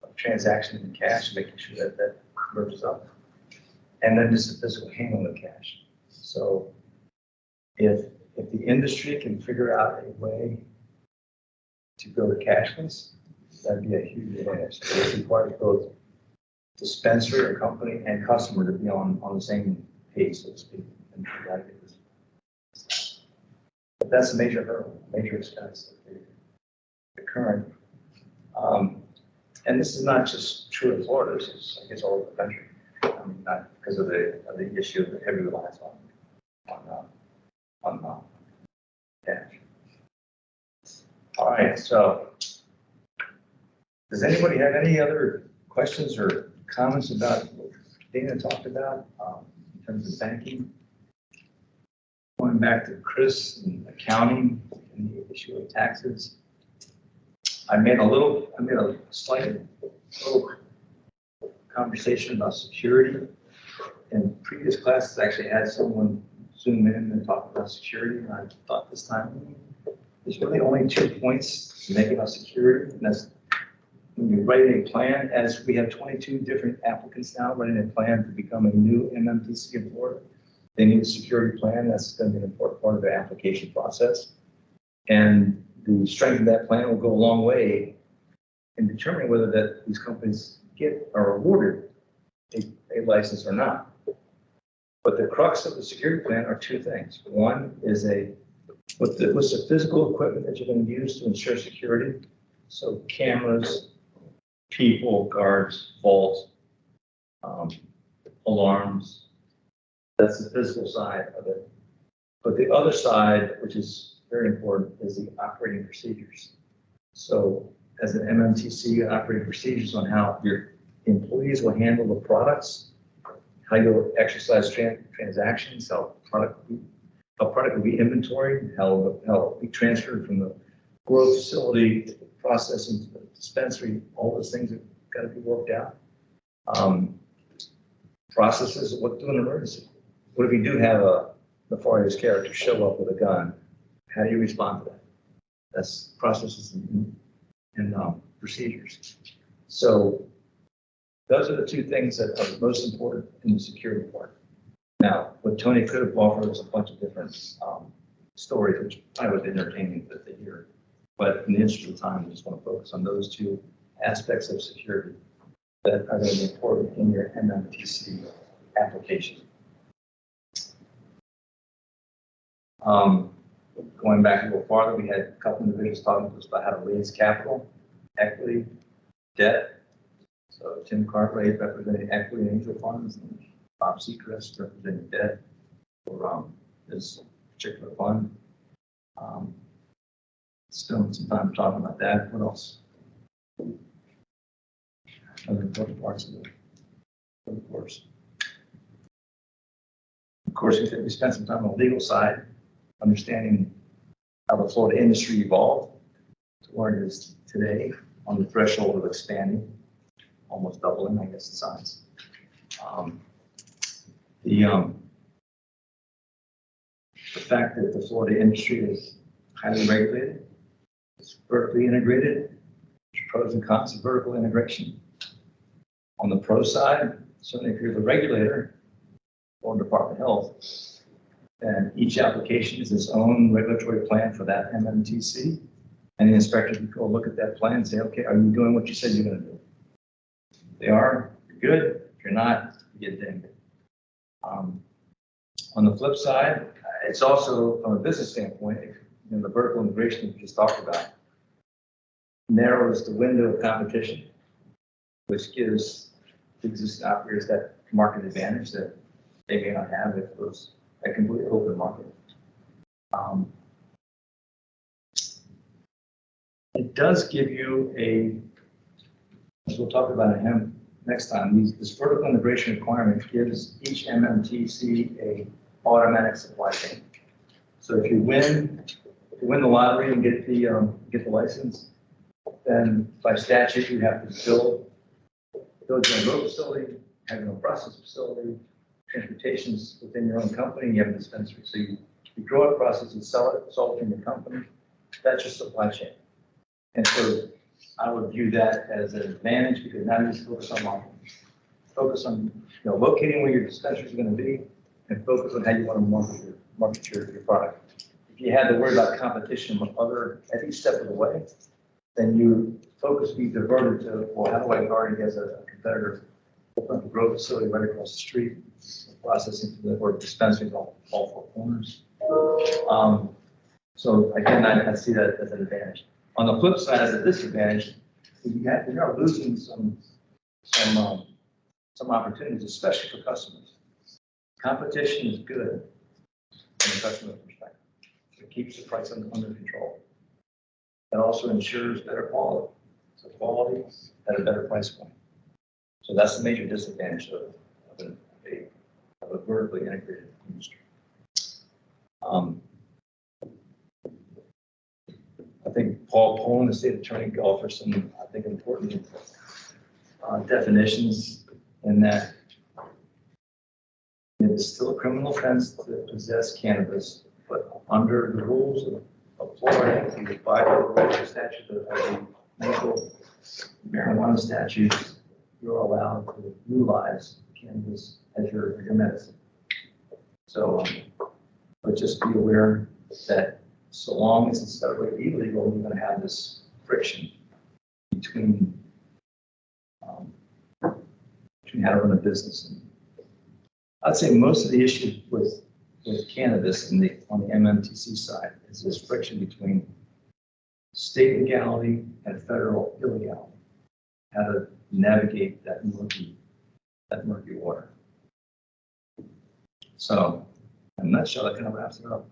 of transaction in cash, making sure that that merges up. And then just the physical handling of cash. So if the industry can figure out a way to go to cashless, that'd be a huge advantage. It requires both dispensary or company and customer to be on the same page, so to speak. And we gotta get this. But that's a major hurdle, major expense. The current, and this is not just true in Florida, this is, I guess, all over the country. I mean, not because of the issue of the heavy reliance on cash. All right, so does anybody have any other questions or comments about what Dana talked about in terms of banking? Going back to Chris and accounting and the issue of taxes. I made a slight little conversation about security. In previous classes, I actually had someone zoom in and talk about security, and I thought this time there's really only 2 points to make about security, and that's when you're writing a plan, as we have 22 different applicants now writing a plan to become a new MMTC in Florida. They need a security plan. That's going to be an important part of their application process. And the strength of that plan will go a long way in determining whether that these companies get or awarded a license or not. But the crux of the security plan are 2 things. One is what's the physical equipment that you're going to use to ensure security? So cameras, people, guards, vaults, alarms. That's the physical side of it. But the other side, which is very important, is the operating procedures. So as an MMTC, operating procedures on how your employees will handle the products, how you'll exercise transactions, how product will be inventoried, how it will be transferred from the growth facility to the processing to the dispensary. All those things have got to be worked out. Processes of what to do in an emergency. What if you do have a nefarious character show up with a gun? How do you respond to that? That's processes and procedures. So those are the 2 things that are most important in the security part. Now, what Tony could have offered was a bunch of different stories, which I was entertaining to hear. But in the interest of time, I just want to focus on those 2 aspects of security that are going to be important in your MMTC application. Going back a little farther, we had a couple individuals talking to us about how to raise capital, equity, debt. So Tim Cartwright representing equity and angel funds, and Bob Seacrest representing debt for this particular fund. Spending some time talking about that. What else? Other important parts of the course. Of course, we spent some time on the legal side, understanding how the Florida industry evolved to where it is today, on the threshold of expanding, almost doubling, I guess, the size. The fact that the Florida industry is highly regulated, it's vertically integrated, there's pros and cons of vertical integration. On the pro side, certainly if you're the regulator or Department of Health, then each application is its own regulatory plan for that MMTC. And the inspector can go look at that plan and say, okay, are you doing what you said you're going to do? If they are, you're good. If you're not, you get dinged. On the flip side, it's also from a business standpoint, the vertical integration we just talked about narrows the window of competition, which gives the existing operators that market advantage that they may not have if it was a completely open market. It does give you as we'll talk about him next time, this vertical integration requirement gives each MMTC a automatic supply chain. So if you win win the lottery and get the license, then by statute, you have to build your own road facility, have your own process facility, transportation's within your own company, and you have a dispensary. So you grow it, process it, sell it, it's all within your company. That's your supply chain. And so I would view that as an advantage because now you just focus on marketing. Focus on, locating where your dispensaries are going to be and focus on how you want to market your product. If you had to worry about competition with at each step of the way, then you focus be diverted to, well, how do I guard against a competitor? Open up a grow facility right across the street, processing or dispensaries all four corners. So again, I see that as an advantage. On the flip side, as a disadvantage, you are losing some opportunities, especially for customers. Competition is good from a customer perspective. It keeps the price under control. It also ensures better quality. So quality at a better price point. So that's the major disadvantage of a vertically integrated industry. I think Paul Poland, the state attorney, offers some, I think, important definitions in that it is still a criminal offense to possess cannabis, but under the rules of Florida, if you abide by the rules of statute of the medical marijuana statutes, you're allowed to utilize cannabis as your medicine. So, but just be aware that so long as it's federally illegal, you're going to have this friction between how to run a business. And I'd say most of the issues with cannabis on the MMTC side is this friction between state legality and federal illegality. How to navigate that murky water. So, in a nutshell, that kind of wraps it up.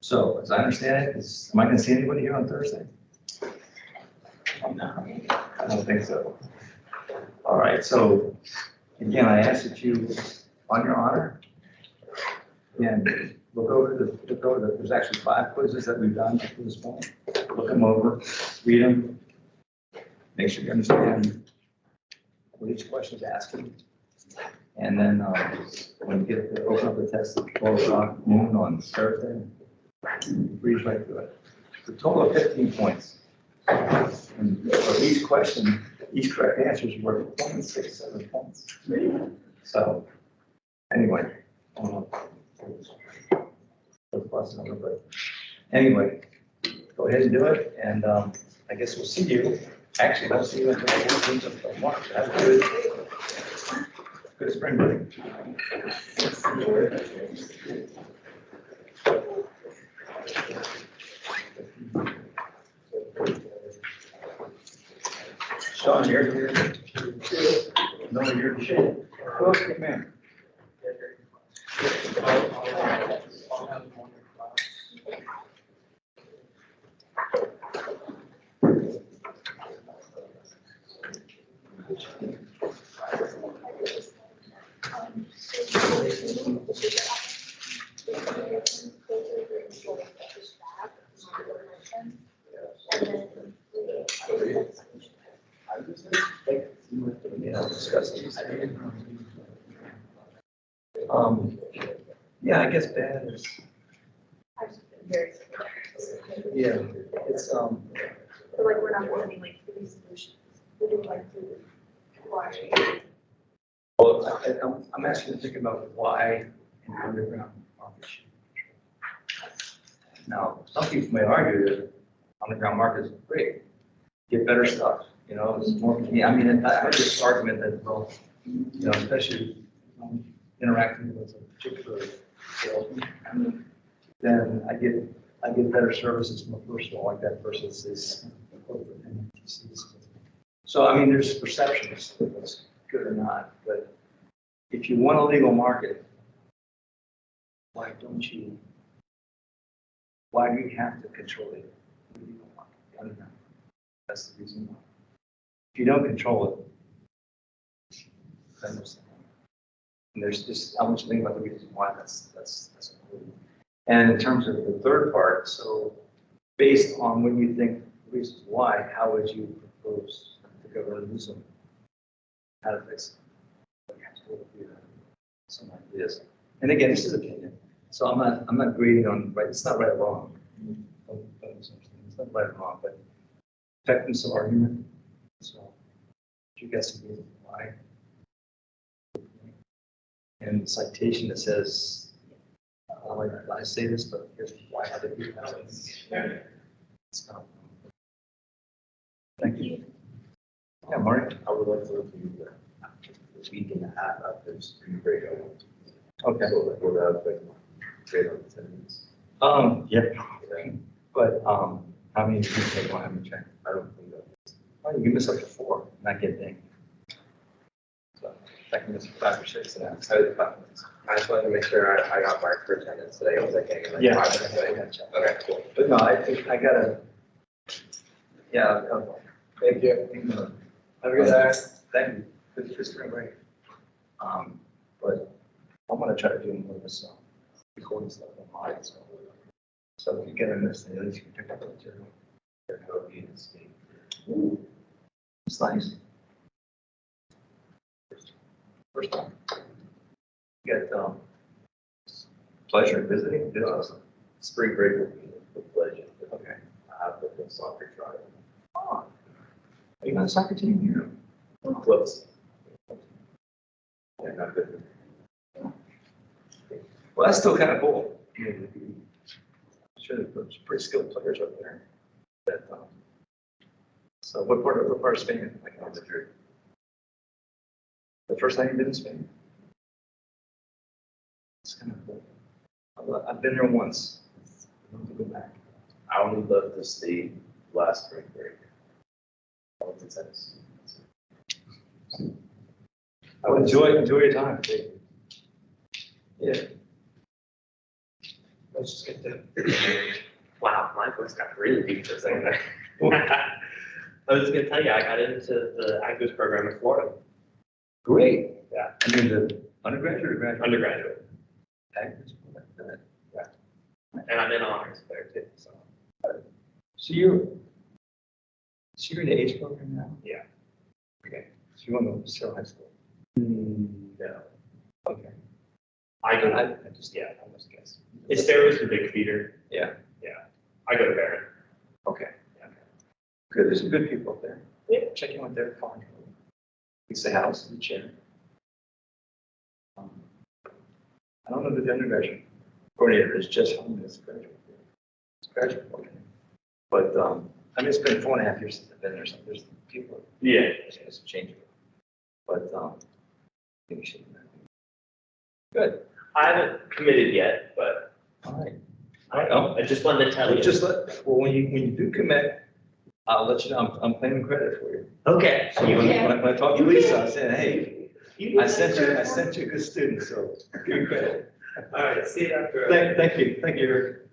So, as I understand it, am I going to see anybody here on Thursday? No, I don't think so. All right, so again, I ask that you, on your honor, again, look over there's actually 5 quizzes that we've done up to this point. Look them over, read them, make sure you understand what each question is asking. And then when you get to open up the test at 12 o'clock noon on Thursday, breeze right through it. The total of 15 points. And for each question, each correct answer is worth 0.67 points. So, anyway, anyway, go ahead and do it, and I guess we'll see you. Actually, we'll see you until the 14th of March. Have a good spring break. Sean, you're here. No, you're here. Well, come in. Yeah, I guess bad is. Yeah, it's So like we're not wanting like food solutions, we're doing like food washing. Well, I'm asking you to think about why an underground market should be controlled. Now, some people may argue that underground market is great, get better stuff, it's more, I mean, I heard this argument that, well, especially interacting with a particular salesman, then I get better services from a person like that versus this. So, I mean, there's perceptions of what's good or not, but if you want a legal market, why do you have to control it? Legal market, that's the reason why. If you don't control it, then there's, and there's just, I want you to think about the reasons why that's important. And in terms of the third part, so based on what you think, reasons why, how would you propose the governor do something? How to fix it? Some ideas. And again, this is opinion. So I'm not grading on, right, it's not right or wrong. It's not right or wrong, but effectiveness of argument. So you guys can reason why. And citation that says, I don't like when I say this, but here's why other people have it. It's not. Thank you. Yeah, Mark. I would like to review the week and a half after spring break. Okay. So like, we'll have like grade on attendance. Yeah. But, how many people take one? I'm check. I don't think that. Oh, you can miss up to 4, not get dinged. So, I can miss 5 or 6 and that's how the 5 minutes. I just wanted to make sure I got marked for attendance today. I was like getting like Yeah. 5 minutes late. Okay, cool. But no, I think I gotta, yeah. Thank you. Have a good day. Thank you. Good for spring break. But I'm gonna try to do more of this, recording stuff online, so. So if you get in this, at least you can pick up the material. Ooh, it's nice. First time. You got, pleasure in visiting, it's awesome. Spring break will be a pleasure. Okay. I have the soccer trial. Oh. Are you on the soccer team here? Close. Yeah, not good. Well, that's still kind of cool. I'm sure there's pretty skilled players up there. But, so what part of Spain? Like, Madrid. The first time you've been in Spain? It's kind of cool. I've been there once. I'd love to go back. I only love to stay last spring break. I went to Tennessee. I would enjoy your time. Yeah. Let's just get there. Wow, my voice got really deep for a second there. I was gonna tell you, I got into the Agnes program in Florida, Great. Yeah. I mean, the undergraduate or graduate? undergraduate, Agnes. and I'm in honors there too, so. So you're in the age program now? Yeah. Okay. So you want to still high school? No, Okay. I go, I just, yeah, I must guess. Estero's the big feeder. Yeah. I go to Barron. Okay. Good, there's some good people up there. Yeah. Check in with their farm. It's the house, the chair. I don't know the undergraduate coordinator is just home as graduate. It's graduate coordinator. But, I mean, it's been 4.5 years since I've been there, so there's people, Yeah. there's some change. But, I think we should. Good. I haven't committed yet, but All right. I just wanted to tell Well, you. just well, when you do commit, I'll let you know, I'm claiming credit for you. Okay. So when I talk to Lisa, I said, hey, You I sent you a good student, so give me credit. All right, see you after. Thank you, Eric.